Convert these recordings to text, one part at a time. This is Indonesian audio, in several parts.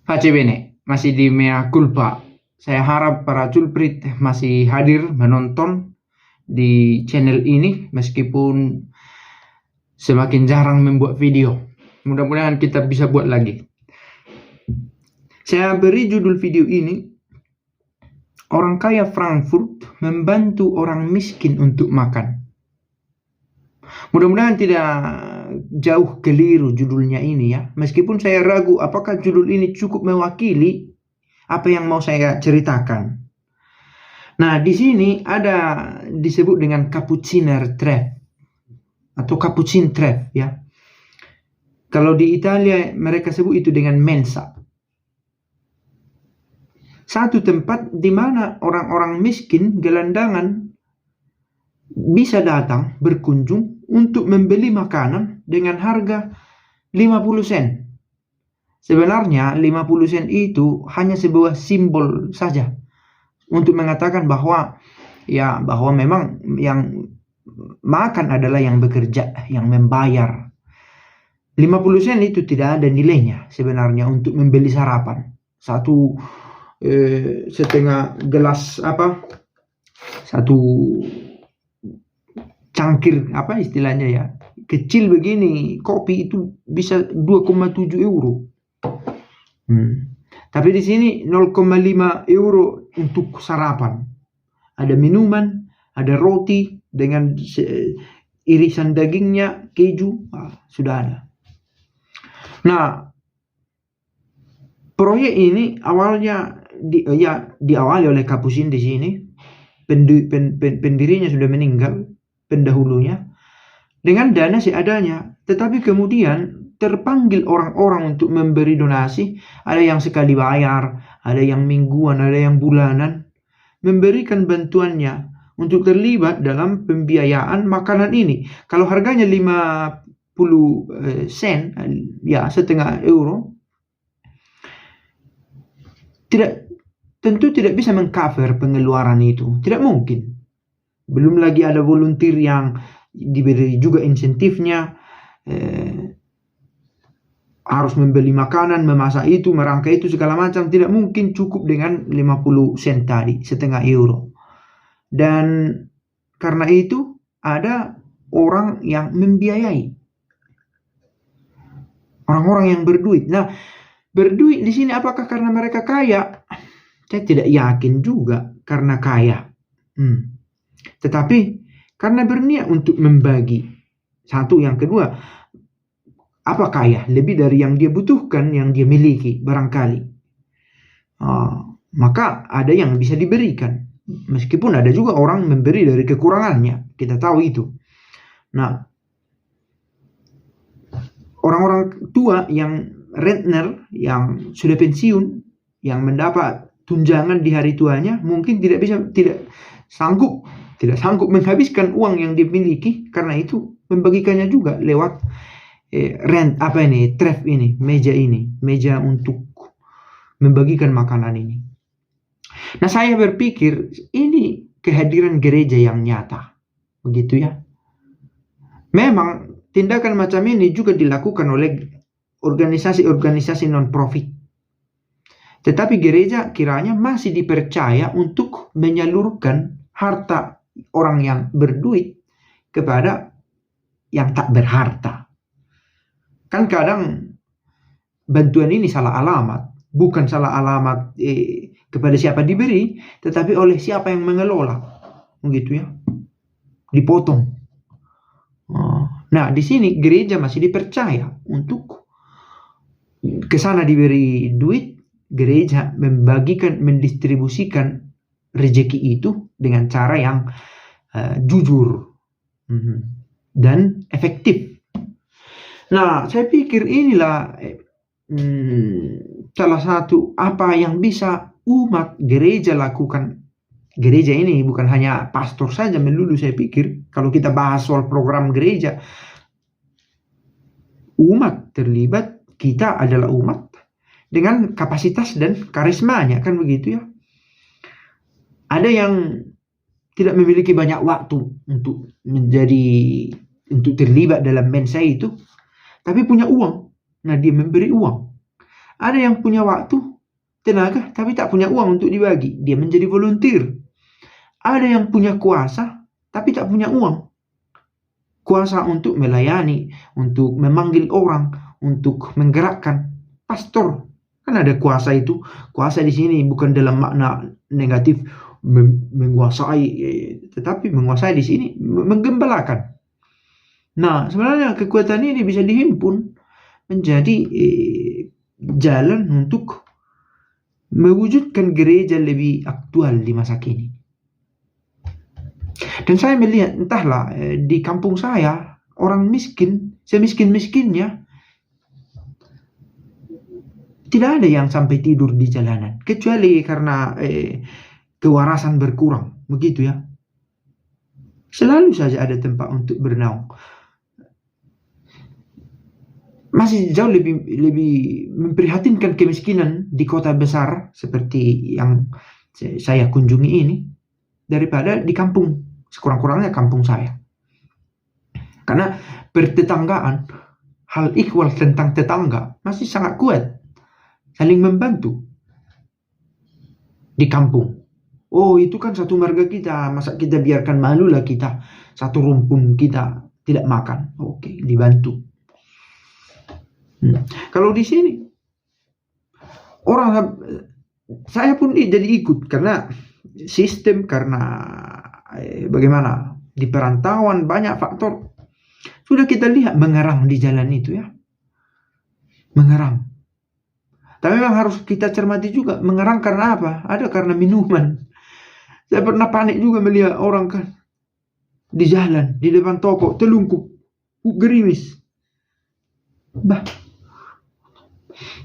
Pace bene, masih di mea culpa. Saya harap para culprit masih hadir menonton di channel ini meskipun semakin jarang membuat video. Mudah-mudahan kita bisa buat lagi. Saya beri judul video ini, Orang Kaya Frankfurt Membantu Orang Miskin Untuk Makan. Mudah-mudahan tidak jauh keliru judulnya ini ya. Meskipun saya ragu apakah judul ini cukup mewakili apa yang mau saya ceritakan. Nah, di sini ada disebut dengan Cappucciner Treff atau Cappuccin Treff ya. Kalau di Italia mereka sebut itu dengan mensa. Satu tempat di mana orang-orang miskin, gelandangan bisa datang berkunjung untuk membeli makanan dengan harga 50 sen. Sebenarnya 50 sen itu hanya sebuah simbol saja untuk mengatakan bahwa memang yang makan adalah yang bekerja, yang membayar. 50 sen itu tidak ada nilainya sebenarnya untuk membeli sarapan. Satu setengah gelas satu cangkir istilahnya ya, kecil begini kopi itu bisa 2,7 euro. Tapi di sini 0,5 euro untuk sarapan. Ada minuman, ada roti dengan irisan dagingnya, keju, sudah ada. Nah, proyek ini awalnya diawali oleh Capucin di sini. Pendirinya sudah meninggal, pendahulunya, dengan dana seadanya. Tetapi kemudian terpanggil orang-orang untuk memberi donasi. Ada yang sekali bayar, ada yang mingguan, ada yang bulanan, memberikan bantuannya untuk terlibat dalam pembiayaan makanan ini. Kalau harganya 50 sen, ya setengah euro, tentu tidak bisa mengcover pengeluaran itu. Tidak mungkin. Belum lagi ada volunteer yang diberi juga insentifnya, harus membeli makanan, memasak itu, merangkai itu, segala macam. Tidak mungkin cukup dengan 50 sen tadi, setengah euro. Dan karena itu ada orang yang membiayai, orang-orang yang berduit. Nah, berduit di sini apakah karena mereka kaya? Saya tidak yakin juga karena kaya. Tetapi karena berniat untuk membagi. Satu, yang kedua, apa kaya? Lebih dari yang dia butuhkan, yang dia miliki barangkali. Maka ada yang bisa diberikan. Meskipun ada juga orang memberi dari kekurangannya. Kita tahu itu. Nah, orang-orang tua yang rentner, yang sudah pensiun, yang mendapat tunjangan di hari tuanya, mungkin tidak sanggup menghabiskan uang yang dimiliki, karena itu membagikannya juga lewat treff ini, meja untuk membagikan makanan ini. Nah, saya berpikir ini kehadiran gereja yang nyata, begitu ya. Memang tindakan macam ini juga dilakukan oleh organisasi-organisasi non-profit. Tetapi gereja kiranya masih dipercaya untuk menyalurkan harta orang yang berduit kepada yang tak berharta. Kan kadang bantuan ini salah alamat. Bukan salah alamat kepada siapa diberi, tetapi oleh siapa yang mengelola. Begitu ya. Dipotong. Nah, di sini gereja masih dipercaya untuk ke sana diberi duit. Gereja mendistribusikan rezeki itu dengan cara yang jujur dan efektif. Nah, saya pikir inilah salah satu apa yang bisa umat gereja lakukan. Gereja ini bukan hanya pastor saja melulu, saya pikir. Kalau kita bahas soal program gereja, umat terlibat, kita adalah umat dengan kapasitas dan karismanya, kan begitu ya. Ada yang tidak memiliki banyak waktu untuk terlibat dalam mensa itu, tapi punya uang. Nah, dia memberi uang. Ada yang punya waktu, tenaga, tapi tak punya uang untuk dibagi. Dia menjadi volunteer. Ada yang punya kuasa, tapi tak punya uang. Kuasa untuk melayani, untuk memanggil orang, untuk menggerakkan. Pastor, kan ada kuasa itu. Kuasa di sini bukan dalam makna negatif menguasai, tetapi menguasai di sini menggembalakan. Nah, sebenarnya kekuatan ini bisa dihimpun menjadi jalan untuk mewujudkan gereja lebih aktual di masa kini. Dan saya melihat, entahlah, di kampung saya, orang miskin, semiskin-miskinnya, tidak ada yang sampai tidur di jalanan, kecuali karena kewarasan berkurang, begitu ya. Selalu saja ada tempat untuk bernaung. Masih jauh lebih memprihatinkan kemiskinan di kota besar seperti yang saya kunjungi ini daripada di kampung, sekurang-kurangnya kampung saya. Karena pertetanggaan, hal ikhwal tentang tetangga masih sangat kuat, saling membantu di kampung. Oh, itu kan satu marga kita, masa kita biarkan malulah kita satu rumpun kita tidak makan. Oke, dibantu. Kalau di sini orang, saya pun jadi ikut karena sistem, karena bagaimana di perantauan banyak faktor. Sudah kita lihat mengerang di jalan itu ya, mengerang. Tapi memang harus kita cermati juga, mengerang karena apa? Ada karena minuman. Saya pernah panik juga melihat orang kan di jalan, di depan toko, telungkup, gerimis. Bah,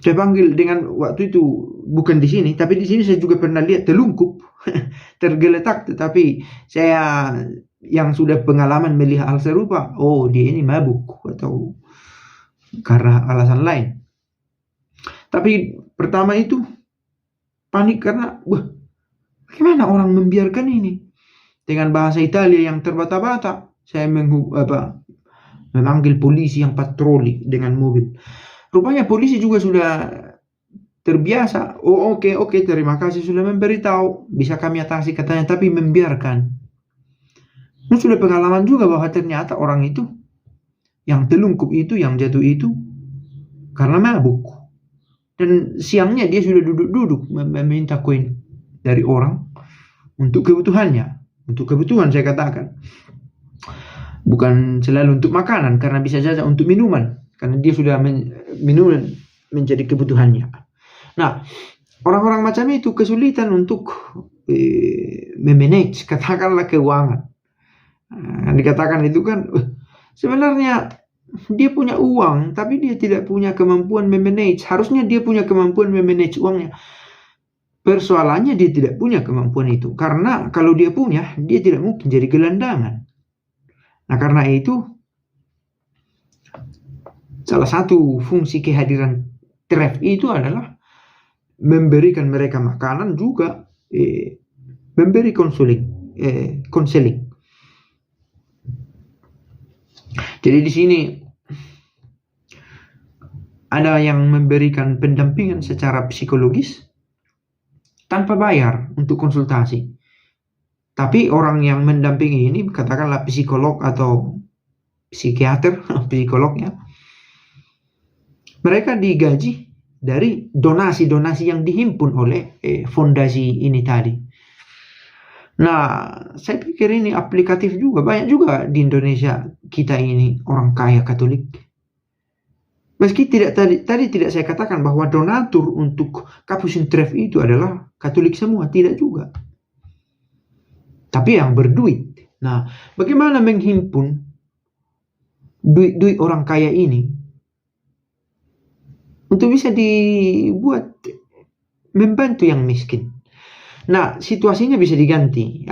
saya panggil dengan waktu itu, bukan di sini, tapi di sini saya juga pernah lihat telungkup, tergeletak, tetapi saya yang sudah pengalaman melihat hal serupa, oh dia ini mabuk atau karena alasan lain. Tapi pertama itu panik karena, bagaimana orang membiarkan ini? Dengan bahasa Italia yang terbata-bata, saya memanggil polisi yang patroli dengan mobil. Rupanya polisi juga sudah terbiasa. Oh oke, terima kasih sudah memberitahu, bisa kami atasi katanya, tapi membiarkan. Sudah pengalaman juga bahwa ternyata orang itu yang telungkup itu, yang jatuh itu karena mabuk. Dan siangnya dia sudah duduk-duduk meminta koin dari orang untuk kebutuhannya. Untuk kebutuhan saya katakan. Bukan selalu untuk makanan, karena bisa saja untuk minuman. Karena dia sudah minuman menjadi kebutuhannya. Nah, orang-orang macam itu kesulitan untuk memanage, katakanlah keuangan. Dikatakan itu kan, sebenarnya dia punya uang, tapi dia tidak punya kemampuan memanage. Harusnya dia punya kemampuan memanage uangnya. Persoalannya dia tidak punya kemampuan itu. Karena kalau dia punya, dia tidak mungkin jadi gelandangan. Nah, karena itu, salah satu fungsi kehadiran TREF itu adalah memberikan mereka makanan, juga memberi konseling. Jadi di sini ada yang memberikan pendampingan secara psikologis tanpa bayar untuk konsultasi. Tapi orang yang mendampingi ini, katakanlah psikolog atau psikiater, psikolognya, mereka digaji dari donasi-donasi yang dihimpun oleh fondasi ini tadi. Nah, saya pikir ini aplikatif juga. Banyak juga di Indonesia kita ini orang kaya Katolik. Meski tadi tidak saya katakan bahwa donatur untuk Capuchin TREF itu adalah Katolik semua, tidak juga. Tapi yang berduit. Nah, bagaimana menghimpun duit orang kaya ini untuk bisa dibuat membantu yang miskin? Nah, situasinya bisa diganti.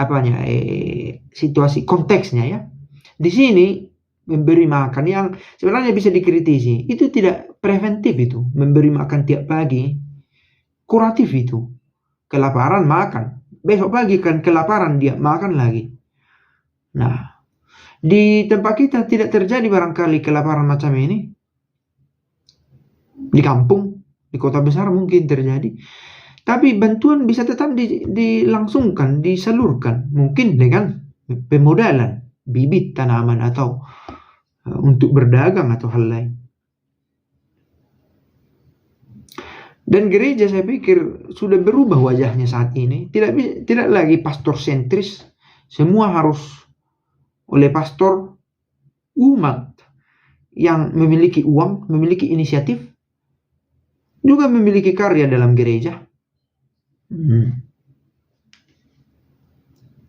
Situasi konteksnya ya. Di sini memberi makan yang sebenarnya bisa dikritisi. Itu tidak preventif itu. Memberi makan tiap pagi. Kuratif itu. Kelaparan makan. Besok pagi kan kelaparan dia makan lagi. Nah, di tempat kita tidak terjadi barangkali kelaparan macam ini. Di kampung. di kota besar mungkin terjadi. Tapi bantuan bisa tetap dilangsungkan, disalurkan. Mungkin dengan pemodalan, bibit tanaman atau untuk berdagang atau hal lain. Dan gereja saya pikir sudah berubah wajahnya saat ini. Tidak lagi pastor sentris. Semua harus oleh pastor. Umat yang memiliki uang, memiliki inisiatif, juga memiliki karya dalam gereja.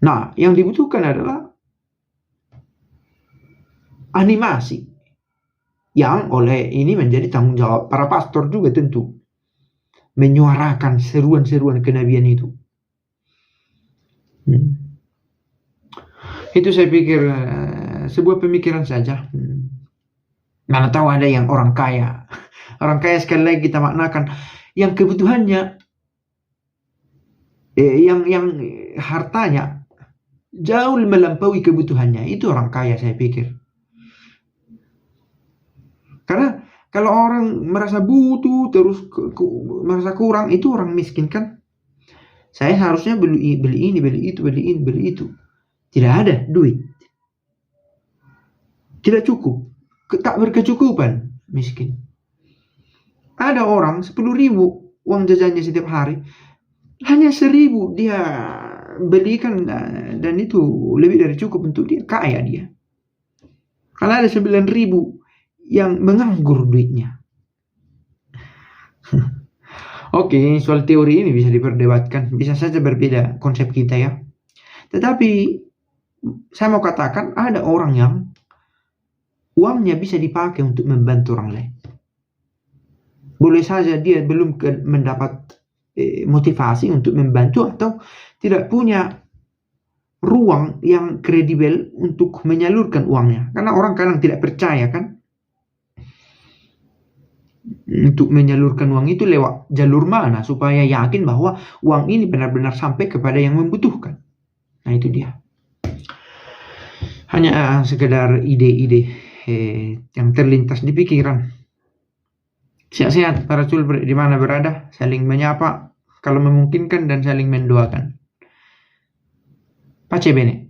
Nah, yang dibutuhkan adalah animasi. Yang oleh ini menjadi tanggung jawab para pastor juga tentu. Menyuarakan seruan-seruan kenabian itu. Itu saya pikir sebuah pemikiran saja. Mana tahu ada yang orang kaya. Orang kaya sekali lagi kita maknakan yang kebutuhannya, yang hartanya jauh melampaui kebutuhannya. Itu orang kaya saya pikir. Karena kalau orang merasa butuh terus merasa kurang, itu orang miskin kan. Saya harusnya beli ini, beli itu, beli ini, beli itu. Tidak ada duit. Tidak cukup. Tak berkecukupan. Miskin. Ada orang 10.000 uang jajannya setiap hari. Hanya 1.000 dia belikan. Dan itu lebih dari cukup untuk dia. Kaya dia. Karena ada 9.000 yang menganggur duitnya. Oke, soal teori ini bisa diperdebatkan. Bisa saja berbeda konsep kita ya. Tetapi saya mau katakan ada orang yang uangnya bisa dipakai untuk membantu orang lain. Boleh saja dia belum mendapat motivasi untuk membantu atau tidak punya ruang yang kredibel untuk menyalurkan uangnya. Karena orang kadang tidak percaya kan. Untuk menyalurkan uang itu lewat jalur mana supaya yakin bahwa uang ini benar-benar sampai kepada yang membutuhkan. Nah itu dia. Hanya sekedar ide-ide yang terlintas di pikiran. Sehat-sehat para sul di mana berada, saling menyapa kalau memungkinkan dan saling mendoakan. Pace bene.